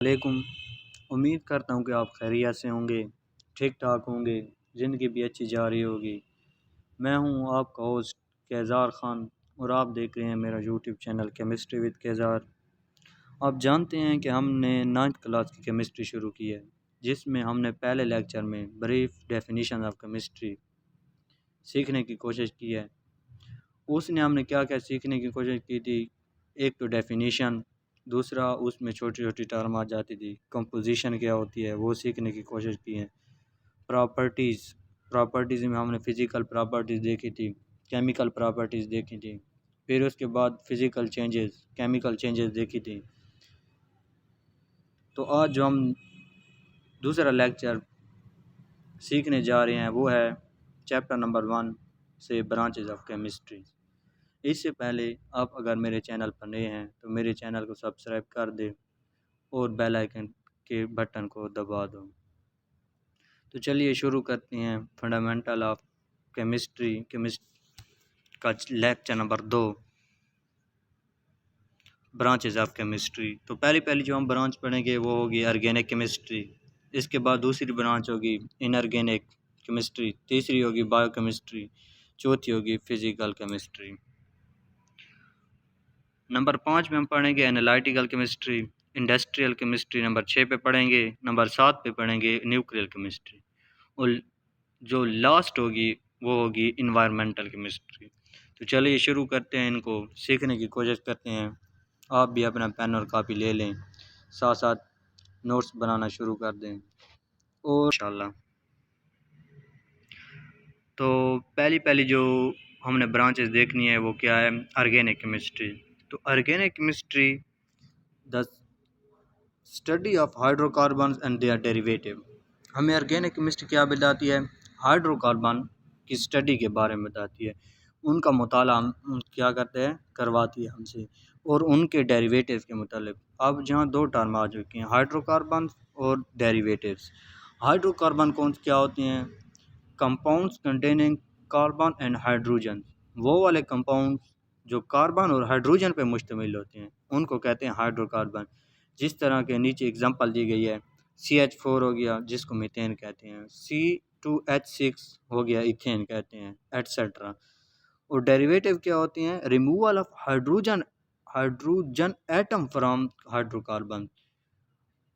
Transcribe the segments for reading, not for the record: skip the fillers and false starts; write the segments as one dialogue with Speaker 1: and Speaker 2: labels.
Speaker 1: वालेकुम। उम्मीद करता हूँ कि आप खैरियत से होंगे, ठीक ठाक होंगे, ज़िंदगी भी अच्छी जा रही होगी। मैं हूँ आपका होस्ट केज़ार ख़ान और आप देख रहे हैं मेरा यूट्यूब चैनल केमिस्ट्री विद केज़ार। आप जानते हैं कि हमने 9th क्लास की केमिस्ट्री शुरू की है, जिसमें हमने पहले लेक्चर में ब्रीफ डेफिनेशन ऑफ केमिस्ट्री सीखने की कोशिश की है। उसने हमने क्या क्या सीखने की कोशिश की थी। एक तो डेफिनेशन, दूसरा उसमें छोटी छोटी टर्म आ जाती थी। कंपोजिशन क्या होती है वो सीखने की कोशिश की है। प्रॉपर्टीज़ में हमने फ़िज़िकल प्रॉपर्टीज़ देखी थी, केमिकल प्रॉपर्टीज़ देखी थी, फिर उसके बाद फ़िज़िकल चेंजेस, केमिकल चेंजेस देखी थी। तो आज जो हम दूसरा लेक्चर सीखने जा रहे हैं वो है चैप्टर नंबर 1 से ब्रांचेज ऑफ केमिस्ट्री। इससे पहले आप अगर मेरे चैनल पर नए हैं तो मेरे चैनल को सब्सक्राइब कर दें और बेल आइकन के बटन को दबा दो। तो चलिए शुरू करते हैं फंडामेंटल ऑफ केमिस्ट्री का lecture number 2, branches of chemistry. तो पहली जो हम ब्रांच पढ़ेंगे वो होगी ऑर्गेनिक केमिस्ट्री। इसके बाद दूसरी ब्रांच होगी इनऑर्गेनिक केमिस्ट्री, तीसरी होगी बायोकेमिस्ट्री, चौथी होगी फिज़िकल केमिस्ट्री। नंबर 5 में हम पढ़ेंगे analytical chemistry. Industrial chemistry number 6 पे पढ़ेंगे। नंबर 7 पे पढ़ेंगे न्यूक्लियर केमिस्ट्री। और जो लास्ट होगी वो होगी इन्वायरमेंटल केमिस्ट्री। तो चलिए शुरू करते हैं, इनको सीखने की कोशिश करते हैं। आप भी अपना पेन और कापी ले लें, साथ साथ नोट्स बनाना शुरू कर दें और इंशाल्लाह। तो पहली जो हमने ब्रांचेस देखनी है वो क्या है, ऑर्गेनिक केमिस्ट्री। तो organic chemistry the study of hydrocarbon and their derivative. हमें ऑर्गेनिक केमिस्ट्री क्या बताती है, हाइड्रोकार्बन की स्टडी के बारे में बताती है। उनका मुताला हम क्या करते हैं, करवाती है हमसे, और उनके डेरिवेटिव्स के मुतालिक। अब जहाँ दो टर्म आ चुकी हैं, हाइड्रोकार्बन और डेरिवेटिव्स। हाइड्रोकार्बन कौन क्या होती हैं, compounds containing carbon and hydrogen. वो वाले कंपाउंड्स जो कार्बन और हाइड्रोजन पे मुश्तमिल होते हैं उनको कहते हैं हाइड्रोकार्बन। जिस तरह के नीचे एग्जांपल दी गई है, CH4 हो गया जिसको मीथेन कहते हैं, C2H6 हो गया इथेन कहते हैं, एट्सेट्रा। और डेरिवेटिव क्या होती हैं, removal of hydrogen atom from hydrocarbon.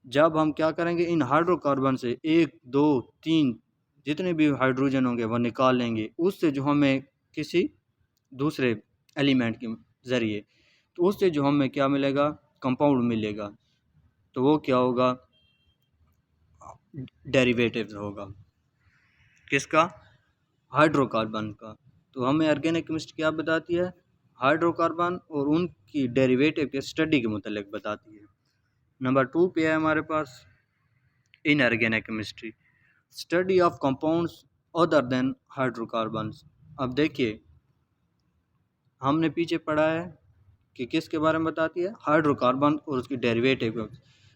Speaker 1: जब हम क्या करेंगे, इन हाइड्रोकार्बन से 1 2 3 जितने भी हाइड्रोजन होंगे वो निकाल लेंगे, उससे जो हमें किसी दूसरे एलिमेंट के ज़रिए, तो उससे जो हमें क्या मिलेगा, कंपाउंड मिलेगा। तो वो क्या होगा, डेरिवेटिव होगा किसका, हाइड्रोकार्बन का। तो हमें ऑर्गेनिक केमिस्ट्री क्या बताती है, हाइड्रोकार्बन और उनकी डेरिवेटिव के स्टडी के मुतालिक बताती है। नंबर 2 पे है हमारे पास inorganic chemistry, study of compounds other than hydrocarbons. अब देखिए हमने पीछे पढ़ा है कि किसके बारे में बताती है, हाइड्रोकार्बन और उसकी डेरिवेटिव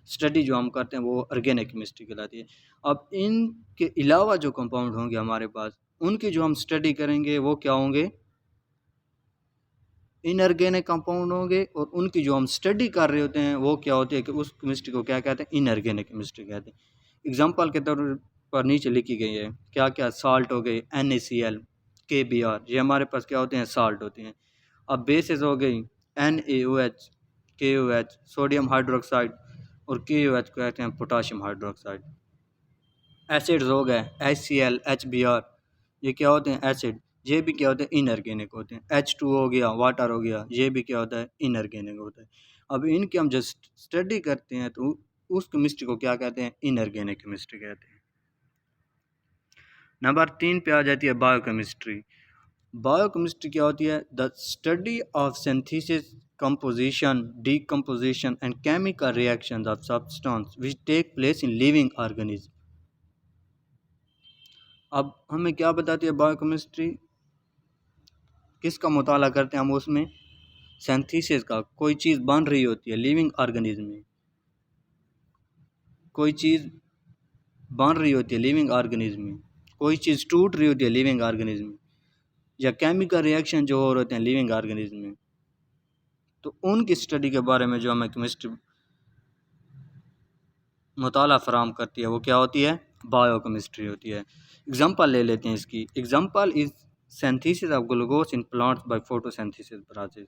Speaker 1: स्टडी जो हम करते हैं वो ऑर्गेनिक केमिस्ट्री कहलाती है। अब इनके अलावा जो कंपाउंड होंगे हमारे पास, उनकी जो हम स्टडी करेंगे वो क्या होंगे, इनऑर्गेनिक कंपाउंड होंगे। और उनकी जो हम स्टडी कर रहे होते हैं वो क्या होती है कि उस केमिस्ट्री को क्या कहते हैं, इनऑर्गेनिक केमिस्ट्री कहते हैं। एग्जांपल के तौर पर नीचे लिखी गई है, क्या क्या, साल्ट हो गई NaCl, KBr, ये हमारे पास क्या होते हैं, साल्ट होते हैं। अब बेसिस हो गई NaOH, KOH, सोडियम हाइड्रोक्साइड, और KOH को कहते हैं पोटाशियम हाइड्रोक्साइड। एसिड्स हो गए HCl, HBr, ये क्या होते हैं, एसिड। ये भी क्या होते हैं, इनऑर्गेनिक होते हैं। H2 हो गया, वाटर हो गया, ये भी क्या होता है, इनऑर्गेनिक होता है। अब इनकी हम जस्ट स्टडी करते हैं तो उस केमिस्ट्री को क्या कहते हैं, इनऑर्गेनिक केमिस्ट्री कहते हैं। नंबर 3 पे आ जाती है बायोकेमिस्ट्री। बायोकेमिस्ट्री क्या होती है, the study of synthesis, composition, decomposition and chemical reactions of substance which take place in living organism. अब हमें क्या बताती है बायोकेमिस्ट्री, किसका मुताला करते हैं हम उसमें, सिंथेसिस का। कोई चीज़ बन रही होती है लिविंग ऑर्गेनिज्म में, कोई चीज़ बन रही होती है लिविंग ऑर्गेनिज्म में, कोई चीज़ टूट रही होती है लिविंग ऑर्गेनिज्म में, या केमिकल रिएक्शन जो हो रहे होते हैं लिविंग ऑर्गेनिज्म में। तो उनकी स्टडी के बारे में जो हमें केमिस्ट्री मुताला फराहम करती है वो क्या होती है, बायोकेमिस्ट्री होती है। एग्जांपल ले लेते हैं इसकी। Example is synthesis of glucose in plants by photosynthesis process.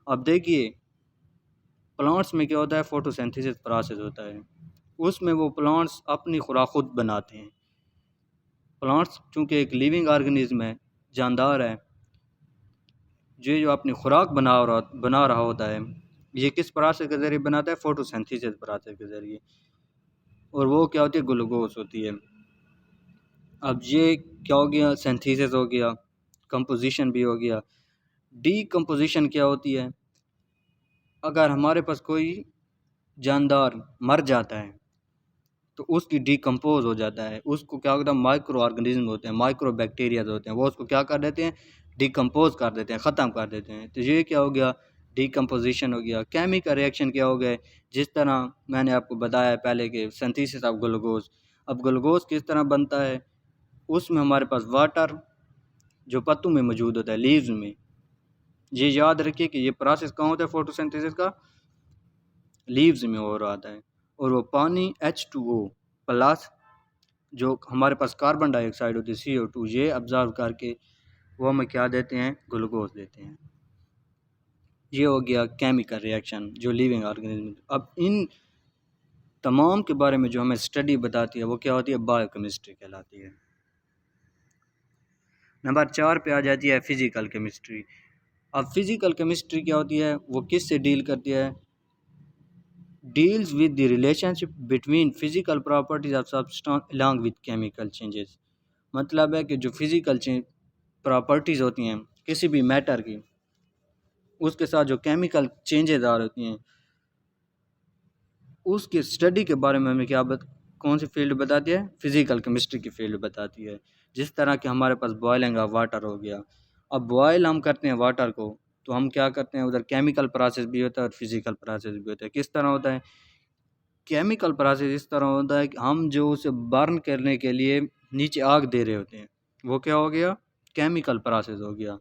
Speaker 1: अब देखिए प्लांट्स में क्या होता है, फोटोसिंथेसिस प्रोसेस होता है, उसमें वो प्लांट्स अपनी खुराक खुद बनाते हैं। प्लांट्स चूँकि एक लिविंग ऑर्गेनिज्म है, जानदार है, जो अपनी खुराक बना रहा होता है, ये किस प्रोसेस के ज़रिए बनाता है, फोटोसिंथेसिस प्रोसेस के ज़रिए। और वो क्या होती है, ग्लूकोज होती है। अब ये क्या हो गया, सिंथेसिस हो गया, कंपोजिशन भी हो गया। डीकम्पोजिशन क्या होती है, अगर हमारे पास कोई जानदार मर जाता है तो उसकी डीकम्पोज हो जाता है, उसको क्या होता है, माइक्रो ऑर्गेनिज्म होते हैं, माइक्रो बैक्टीरियाज होते हैं, वो उसको क्या कर देते हैं, डीकम्पोज कर देते हैं, ख़त्म कर देते हैं। तो ये क्या हो गया, डीकम्पोजिशन हो गया। केमिकल रिएक्शन क्या हो गए, जिस तरह मैंने आपको बताया पहले कि सिंथेसिस ऑफ ग्लूकोज। अब ग्लूकोज किस तरह बनता है, उसमें हमारे पास वाटर जो पत्तों में मौजूद होता है, लीव्स में। ये याद रखिए कि ये प्रोसेस कहाँ होता है फोटोसिंथेसिस का, लीव्स में हो रहा है। और वो पानी H2O प्लस जो हमारे पास कार्बन डाइऑक्साइड होती है CO2, ये ऑब्जर्व करके वो हमें क्या देते हैं, ग्लूकोज देते हैं। ये हो गया केमिकल रिएक्शन जो लिविंग ऑर्गेनिज्म। अब इन तमाम के बारे में जो हमें स्टडी बताती है वो क्या होती है, बायोकेमिस्ट्री कहलाती है। नंबर 4 पे आ जाती है फिज़िकल केमिस्ट्री। अब फिज़िकल केमिस्ट्री क्या होती है, वो किस से डील करती है, deals with the relationship between physical properties of substance along with chemical changes. मतलब है कि जो फिज़िकल प्रॉपर्टीज़ होती हैं किसी भी मैटर की, उसके साथ जो केमिकल चेंजेस आ होती हैं, उसके स्टडी के बारे में हमें कौन सी फील्ड बताती है, फिज़िकल केमिस्ट्री की फील्ड बताती है। जिस तरह के हमारे पास बॉयलिंग ऑफ वाटर हो गया। अब बॉयल हम करते हैं वाटर को, तो हम क्या करते हैं, उधर केमिकल प्रोसेस भी होता है और फिज़िकल प्रोसेस भी होता है। किस तरह होता है, केमिकल प्रोसेस इस तरह होता है कि हम जो उसे बर्न करने के लिए नीचे आग दे रहे होते हैं, वो क्या हो गया, केमिकल प्रोसेस हो गया।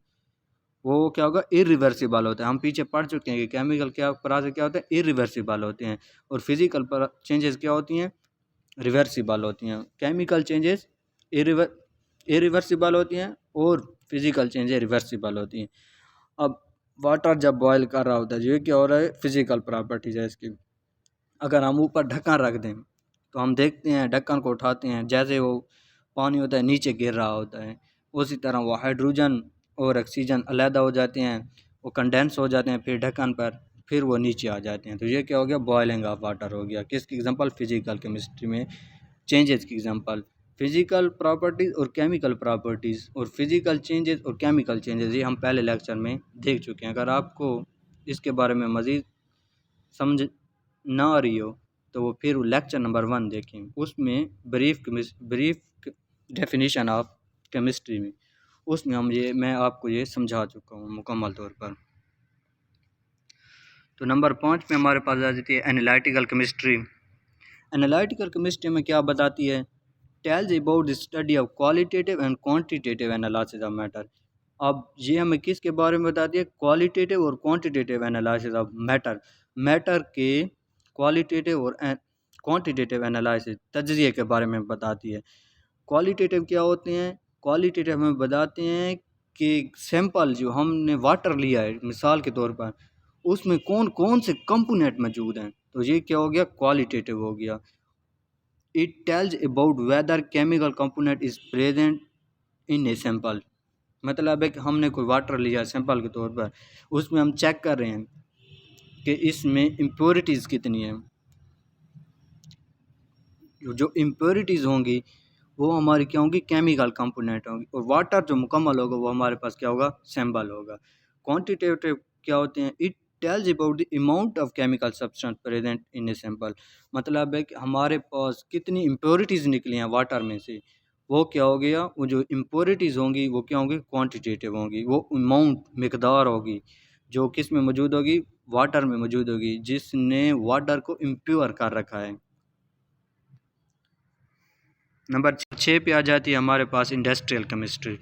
Speaker 1: वो क्या होगा, इरिवर्सिबल होता है। हम पीछे पढ़ चुके हैं कि केमिकल क्या प्रोसेस क्या होता है, इरिवर्सिबल होते हैं, और फिज़िकल चेंजेस क्या होती हैं, रिवर्सिबल होती हैं। केमिकल चेंजेस इरिवर्सिबल होती हैं और फिज़िकल चेंजेस रिवर्सिबल होती हैं। अब वाटर जब बॉयल कर रहा होता है, ये क्या हो रहा है, फिज़िकल प्रॉपर्टीज है इसकी। अगर हम ऊपर ढक्कन रख दें तो हम देखते हैं, ढक्कन को उठाते हैं, जैसे वो पानी होता है नीचे गिर रहा होता है, उसी तरह वो हाइड्रोजन और ऑक्सीजन अलहदा हो जाते हैं, वो कंडेंस हो जाते हैं फिर ढक्कन पर, फिर वो नीचे आ जाते हैं। तो ये क्या हो गया, बॉयलिंग ऑफ वाटर हो गया। किसकी एग्जांपल, फिज़िकल केमिस्ट्री में चेंजेस की एग्जांपल। फिज़िकल प्रॉपर्टीज़ और केमिकल प्रॉपर्टीज़, और फिज़िकल चेंजेस और केमिकल चेंजेस, ये हम पहले लेक्चर में देख चुके हैं। अगर आपको इसके बारे में मज़ीद समझ ना आ रही हो तो वो फिर लेक्चर नंबर 1 देखें, उसमें ब्रीफ डेफिनेशन ऑफ केमिस्ट्री में, उसमें मैं आपको ये समझा चुका हूँ मुकम्मल तौर पर। तो नंबर 5 में हमारे पास आ जाती है एनालिटिकल केमिस्ट्री। एनालिटिकल केमिस्ट्री में क्या बताती है, tells about the study of qualitative and quantitative analysis of matter. अब ये हमें किसके बारे में बताती है, क्वालिटेटिव और quantitative analysis of matter. Matter के क्वालिटेटिव और क्वांटिटेटिव एनालिसिस, तजज़िये के बारे में बताती है। क्वालिटेटिव क्या होते हैं, क्वालिटेटिव हमें बताते हैं कि सैंपल जो हमने वाटर लिया है मिसाल के तौर पर, उसमें कौन कौन से कंपोनेंट मौजूद हैं, तो ये क्या हो गया, क्वालिटेटिव हो गया। It tells about whether chemical component is present in a sample. मतलब है कि हमने कोई वाटर लिया सैंपल के तौर पर, उसमें हम चेक कर रहे हैं कि इसमें इम्प्योरिटीज़ कितनी हैं। जो इम्प्योरिटीज़ होंगी वो हमारी क्या होंगी, केमिकल कंपोनेंट होंगी, और वाटर जो मुकम्मल होगा वो हमारे पास क्या होगा, सैंपल होगा। क्वांटिटेटिव क्या होते हैं, it tells about the amount of chemical substance present in a sample. मतलब है कि हमारे पास कितनी इम्प्योरिटीज़ निकली हैं वाटर में से, वो क्या हो गया, वो जो इम्प्योरिटीज़ होंगी वो क्या होंगी, क्वांटिटेटिव होंगी। वो अमाउंट मिकदार होगी जो किस में मौजूद होगी, वाटर में मौजूद होगी, जिसने वाटर को इम्प्योर कर रखा है। नंबर 6 पे आ जाती है हमारे पास इंडस्ट्रियल केमिस्ट्री।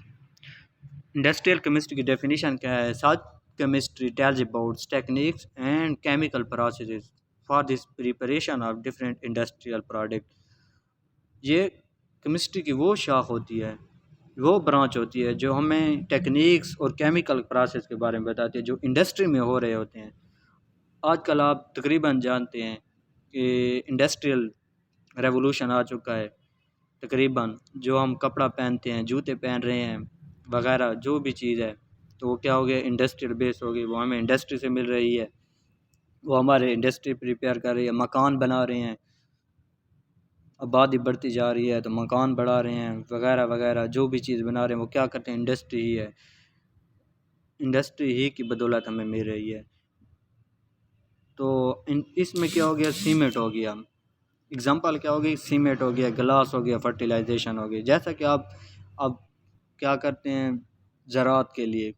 Speaker 1: इंडस्ट्रियल केमिस्ट्री की डेफिनेशन क्या है, such chemistry tells about techniques and chemical processes for this preparation of different industrial product. ये केमिस्ट्री की वो शाख होती है, वो ब्रांच होती है जो हमें टेक्निक्स और केमिकल प्रोसेस के बारे में बताती है जो इंडस्ट्री में हो रहे होते हैं। आजकल आप तकरीबन जानते हैं कि इंडस्ट्रियल रेवोल्यूशन आ चुका है। तकरीबन जो हम कपड़ा पहनते हैं, जूते पहन रहे हैं वगैरह, जो भी चीज़ है तो वो क्या हो गया, इंडस्ट्रियल बेस हो गई। वो हमें इंडस्ट्री से मिल रही है, वो हमारे इंडस्ट्री प्रिपेयर कर रही है, मकान बना रहे हैं, आबादी बढ़ती जा रही है तो मकान बढ़ा रहे हैं वगैरह वगैरह, जो भी चीज़ बना रहे हैं वो क्या करते हैं, इंडस्ट्री ही है। इंडस्ट्री ही की बदौलत हमें मिल रही है। तो इसमें क्या हो गया, सीमेंट हो गया, एग्जांपल क्या हो गई, सीमेंट हो गया, ग्लास हो गया, फर्टिलाइजेशन हो गई। जैसा कि आप अब क्या करते हैं, ज़राअत के लिए,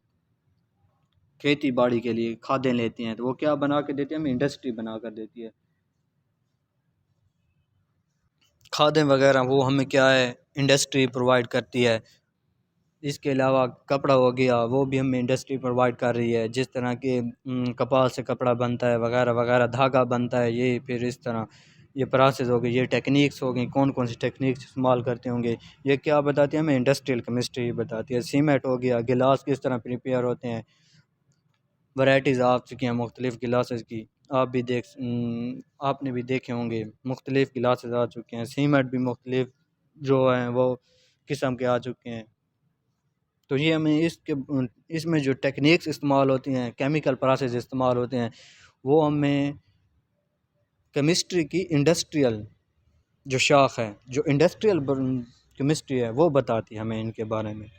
Speaker 1: खेती बाड़ी के लिए खादें लेते हैं तो वो क्या बना के देती है, हमें इंडस्ट्री बना कर देती है खादें वगैरह, वो हमें क्या है, इंडस्ट्री प्रोवाइड करती है। इसके अलावा कपड़ा हो गया, वो भी हमें इंडस्ट्री प्रोवाइड कर रही है। जिस तरह के कपास से कपड़ा बनता है वगैरह वगैरह, धागा बनता है, ये फिर इस तरह ये प्रोसेस हो गई, ये टेक्निक्स हो गई, कौन कौन सी टेक्निक्स इस्तेमाल करते होंगे, ये क्या बताती है हमें, इंडस्ट्रियल केमिस्ट्री बताती है। सीमेंट हो गया, गिलास किस तरह प्रिपेयर होते हैं, वैराइटीज़ आ चुकी हैं मुख्तलिफ़ गिलासेस की। आप भी आपने भी देखे होंगे, मुख्तलिफ़ गिलासेस आ चुके हैं। सीमेंट भी मुख्तलिफ़ जो हैं वो किस्म के आ चुके हैं। तो ये हमें इसमें जो टेक्निक्स इस्तेमाल होती हैं, केमिकल प्रोसेस इस्तेमाल होते हैं, वो हमें केमिस्ट्री की इंडस्ट्रियल जो शाख है, जो इंडस्ट्रियल केमिस्ट्री है, वो बताती है हमें इनके बारे में।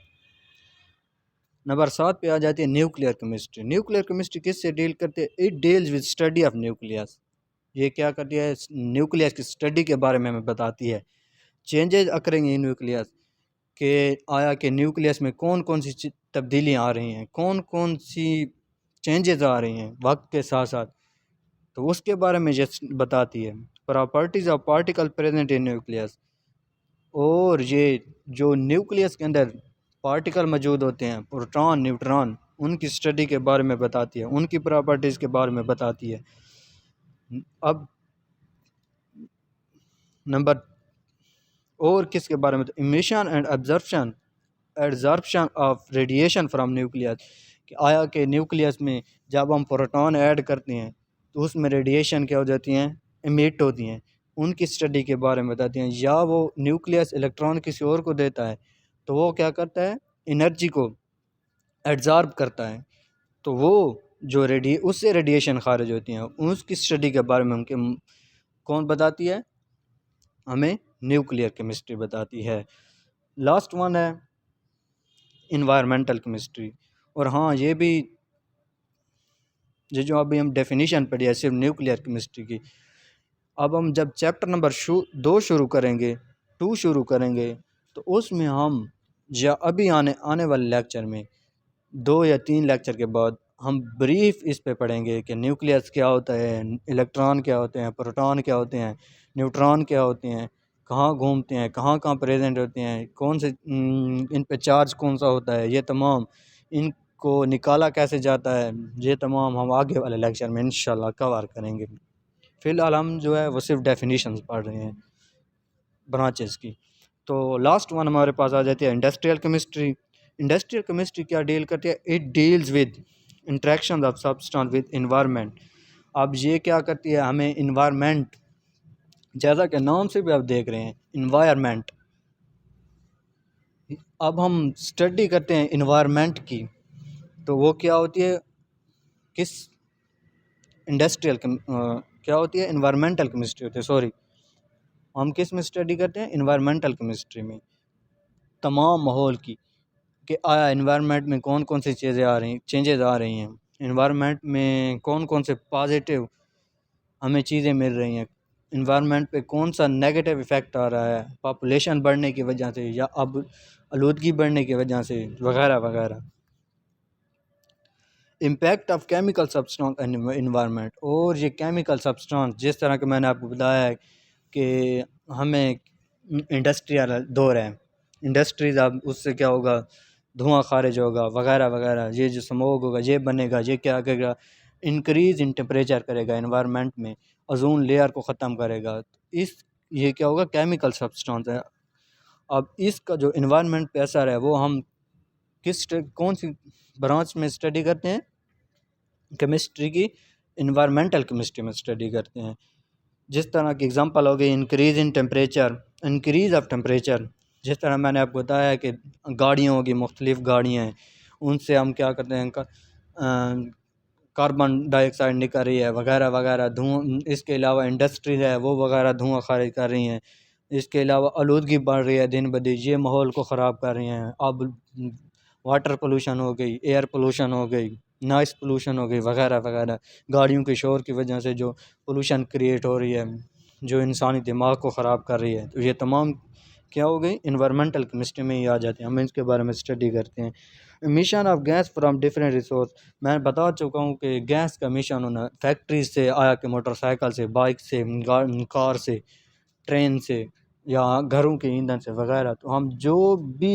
Speaker 1: नंबर 7 पे आ जाती है न्यूक्लियर केमिस्ट्री। न्यूक्लियर केमिस्ट्री किससे डील करते हैं, it deals with study of nucleus. ये क्या करती है, न्यूक्लियस की स्टडी के बारे में हमें बताती है। चेंजेज अकरिंग इन न्यूक्लियस, कि आया कि न्यूक्लियस में कौन कौन सी तब्दीलियाँ आ रही हैं, कौन कौन सी चेंजेस आ रही हैं वक्त के साथ साथ, तो उसके बारे में ये बताती है। Properties of particle present in nucleus, और ये जो न्यूक्लियस के अंदर पार्टिकल मौजूद होते हैं, प्रोटॉन न्यूट्रॉन, उनकी स्टडी के बारे में बताती है, उनकी प्रॉपर्टीज़ के बारे में बताती है। अब नंबर और किसके बारे में, तो emission and absorption of radiation from nucleus, कि आया कि न्यूक्लियस में जब हम प्रोटॉन ऐड करते हैं तो उसमें रेडिएशन क्या हो जाती हैं, इमिट होती हैं, उनकी स्टडी के बारे में बताती हैं। या वो न्यूक्लियस इलेक्ट्रॉन किसी और को देता है तो वो क्या करता है, एनर्जी को एब्जॉर्ब करता है, तो वो जो उससे रेडिएशन खारिज होती हैं, उसकी स्टडी के बारे में उनके कौन बताती है, हमें न्यूक्लियर केमिस्ट्री बताती है। लास्ट वन है इन्वायरमेंटल केमिस्ट्री। और हाँ, ये भी जो अभी हम डेफिनेशन पढ़ी है सिर्फ न्यूक्लियर केमिस्ट्री की, अब हम जब चैप्टर नंबर 2 शुरू करेंगे, 2 शुरू करेंगे, तो उसमें हम या अभी आने वाले लेक्चर में 2 या 3 लेक्चर के बाद हम ब्रीफ इस पे पढ़ेंगे कि न्यूक्लियस क्या होता है, इलेक्ट्रॉन क्या होते हैं, प्रोटॉन क्या होते हैं, न्यूट्रॉन क्या होते हैं, कहाँ घूमते हैं, कहाँ कहाँ प्रेजेंट होते हैं, कौन से इन पे चार्ज कौन सा होता है, ये तमाम इनको निकाला कैसे जाता है, ये तमाम हम आगे वाले लेक्चर में इंशाल्लाह कवर करेंगे। फ़िलहाल हम जो है वो सिर्फ डेफिनेशंस पढ़ रहे हैं ब्रांचेस की। तो लास्ट वन हमारे पास आ जाती है इंडस्ट्रियल केमिस्ट्री। इंडस्ट्रियल केमिस्ट्री क्या डील करती है, it deals with interaction of substance with environment. अब ये क्या करती है, हमें इन्वायरमेंट, जैसा कि नाम से भी आप देख रहे हैं इन्वायरमेंट, अब हम स्टडी करते हैं इन्वायरमेंट की, तो वो क्या होती है, किस इंडस्ट्रियल क्या होती है, इन्वायरमेंटल केमिस्ट्री होती है, सॉरी, हम किस में स्टडी करते हैं, इन्वायरमेंटल केमिस्ट्री में, तमाम माहौल की, कि आया इन्वायरमेंट में कौन कौन सी चीज़ें आ रही, चेंजेस आ रही हैं, इन्वायरमेंट में कौन कौन से पॉजिटिव हमें चीज़ें मिल रही हैं, इन्वायरमेंट पे कौन सा नेगेटिव इफ़ेक्ट आ रहा है, पॉपुलेशन बढ़ने की वजह से या अब आलूदगी बढ़ने की वजह से वगैरह वगैरह। Impact of chemical substance environment, और ये केमिकल सब्सटेंस जिस तरह के मैंने आपको बताया है कि हमें इंडस्ट्रियल दौर है, इंडस्ट्रीज़, अब उससे क्या होगा, धुआं खारिज होगा वगैरह वगैरह, ये जो स्मोक होगा ये बनेगा, ये क्या करेगा, इंक्रीज़ इन टेम्परेचर करेगा एनवायरनमेंट में, ओजोन लेयर को ख़त्म करेगा। ये क्या होगा, केमिकल सब्सटेंस है। अब इसका जो एनवायरनमेंट पे असर है वो हम कौन सी ब्रांच में स्टडी करते हैं, केमिस्ट्री की इन्वायरमेंटल केमिस्ट्री में स्टडी करते हैं। जिस तरह की एग्जांपल हो गई increase in temperature, increase of temperature. जिस तरह मैंने आपको बताया कि गाड़ियों होगी, मुख्तलिफ़ गाड़ियाँ हैं, उनसे हम क्या करते हैं, कार्बन डाइऑक्साइड निकल रही है वगैरह वगैरह, धुआं। इसके अलावा इंडस्ट्रीज है वो वगैरह धुआं खारिज कर रही हैं। इसके अलावा आलूदगी बढ़ रही है दिन ब दिन, ये माहौल को ख़राब कर रही हैं। अब वाटर पोल्यूशन हो गई, एयर पोल्यूशन हो गई, नॉइस पोल्यूशन हो गई वगैरह वगैरह। गाड़ियों के शोर की वजह से जो पोल्यूशन क्रिएट हो रही है, जो इंसानी दिमाग को ख़राब कर रही है, तो ये तमाम क्या हो गई, इन्वायरमेंटल केमिस्ट्री में ही आ जाते हैं। हम इसके बारे में स्टडी करते हैं। Emission of gas from different resource, मैं बता चुका हूँ कि गैस का एमिशन होना फैक्ट्री से आया, कि मोटरसाइकिल से, बाइक से, कार से, ट्रेन से, या घरों के ईंधन से वगैरह। तो हम जो भी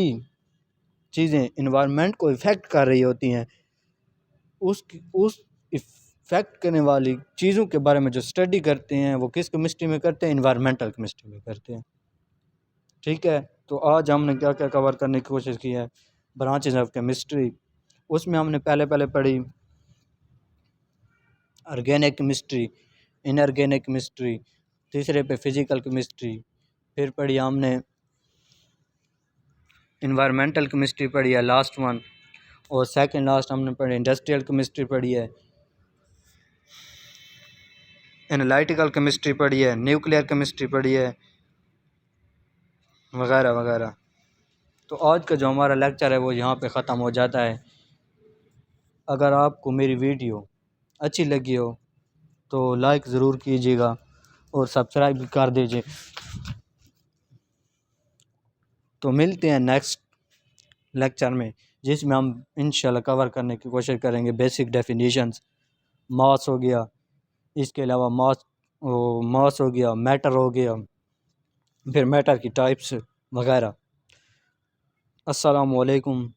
Speaker 1: चीज़ें इन्वायरमेंट को इफ़ेक्ट कर रही होती हैं, उस इफ़ेक्ट करने वाली चीज़ों के बारे में जो स्टडी करते हैं वो किस केमिस्ट्री में करते हैं, इन्वायरमेंटल केमिस्ट्री में करते हैं। ठीक है, तो आज हमने क्या क्या कवर करने की कोशिश की है, ब्रांचेज ऑफ केमिस्ट्री। उसमें हमने पहले पढ़ी ऑर्गेनिक केमिस्ट्री, इनऑर्गेनिक केमिस्ट्री, तीसरे पे फिज़िकल केमिस्ट्री, फिर पढ़ी हमने इन्वायरमेंटल केमिस्ट्री पढ़ी है लास्ट वन, और सेकंड लास्ट हमने पढ़ी इंडस्ट्रियल केमिस्ट्री पढ़ी है, एनालिटिकल केमिस्ट्री पढ़ी है, न्यूक्लियर केमिस्ट्री पढ़ी है वगैरह वगैरह। तो आज का जो हमारा लेक्चर है वो यहाँ पे ख़त्म हो जाता है। अगर आपको मेरी वीडियो अच्छी लगी हो तो लाइक ज़रूर कीजिएगा और सब्सक्राइब भी कर दीजिए। तो मिलते हैं नेक्स्ट लेक्चर में, जिसमें हम इंशाल्लाह कवर करने की कोशिश करेंगे बेसिक डेफिनेशंस, मास हो गया, इसके अलावा मास हो गया, मैटर हो गया, फिर मैटर की टाइप्स वगैरह। अस्सलामु अलैकुम